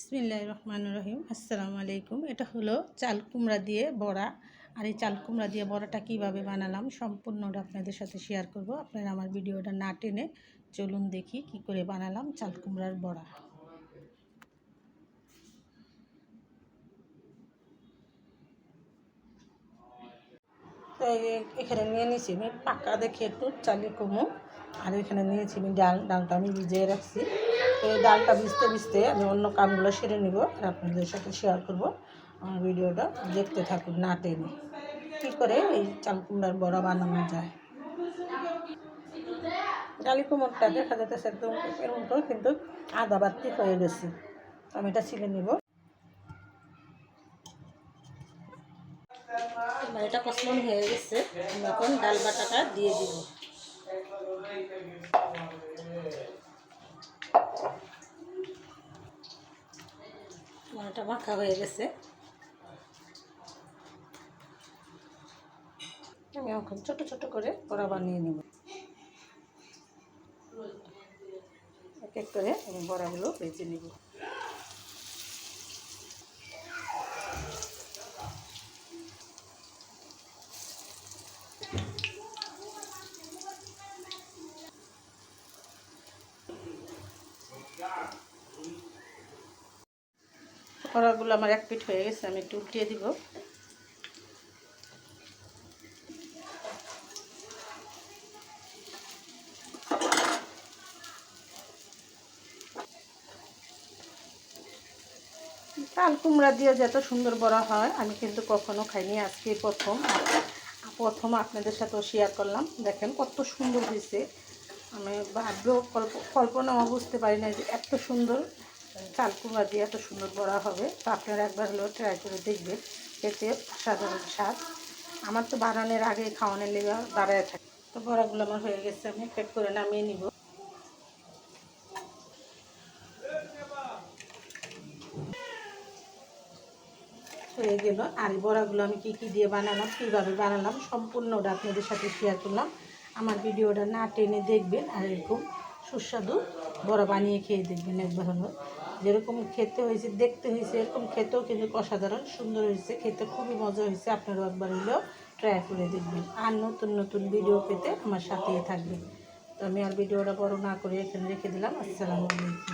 বিসমিল্লাহির রহমানির রহিম। আসসালামু আলাইকুম। এটা হলো চাল কুমড়া দিয়ে বড়া। আর এই চাল কুমড়া দিয়ে বড়াটা কিভাবে বানালাম সম্পূর্ণটা আপনাদের সাথে শেয়ার করব। আপনারা আমার ভিডিওটা না টেনে চলুন দেখি কি করে বানালাম চাল কুমড়ার বড়া। তো এখানে নিয়ে নিয়েছি আমি পাকা দেখে একটু চালি কমু। আর এখানে নিয়েছি আমি ডালটা আমি ভিজিয়ে রাখছি। তো এই ডালটা ভিজতে ভিজতে আমি অন্য কামগুলো সেরে নিব আর আপনাদের সাথে শেয়ার করব। আমার ভিডিওটা দেখতে থাকুন না টেনে কী করে এই চাল কুমড়ার বড়া বানানো যায়। ডালি কুমড়টা দেখা যাচ্ছে একদম এরকম করে কিন্তু আদা বাতি হয়ে গেছে। আমি এটা ছিলে নিব। এটা কষলানো হয়ে গেছে, আমি এখন ডাল বাটাটা দিয়ে দিব। এটা মাখা হয়ে গেছে, আমি এখন ছোট ছোট করে বড়া বানিয়ে নেব। এক এক করে আমি বড়াগুলো ভেজে নেব। বড়াগুলো আমার এক পিঠ হয়ে গেছে, আমি একটু উল্টিয়ে দিব। চাল কুমড়া দিয়ে যে এত সুন্দর বড়া হয় আমি কিন্তু কখনো খাইনি, আজকে প্রথম আপনাদের সাথেও শেয়ার করলাম। দেখেন কত সুন্দর হয়েছে, আমি ভাবলেও কল্পনাও বুঝতে পারি না যে এত সুন্দর চাল কুমড়া দিয়ে এত সুন্দর বড়া হবে। তো আপনারা একবার হলেও ট্রাই করে দেখবেন, খেতে অসাধারণ স্বাদ। আমার তো বানানোর আগে খাওয়ানোর লেগে দাঁড়ায় থাকে। তো বড়াগুলো আমার হয়ে গেছে, আমি প্যাক করে নামিয়ে নিব। হয়ে গেল। আর এই বড়াগুলো আমি কী কী দিয়ে বানালাম, কীভাবে বানালাম সম্পূর্ণটা আপনাদের সাথে শেয়ার করলাম। আমার ভিডিওটা না টেনে দেখবেন আর এরকম সুস্বাদু বড়া বানিয়ে খেয়ে দেখবেন একবার হলো। যেরকম খেতে হয়েছে দেখতে হয়েছে এরকম খেতেও কিন্তু অসাধারণ সুন্দর হয়েছে, খেতে খুবই মজা হয়েছে। আপনারাও একবার হলেও ট্রাই করে দেখবেন। আর নতুন নতুন ভিডিও পেতে আমার সাথেই থাকবেন। তো আমি আর ভিডিওটা বড় না করে এখানে রেখে দিলাম। আসসালামু আলাইকুম।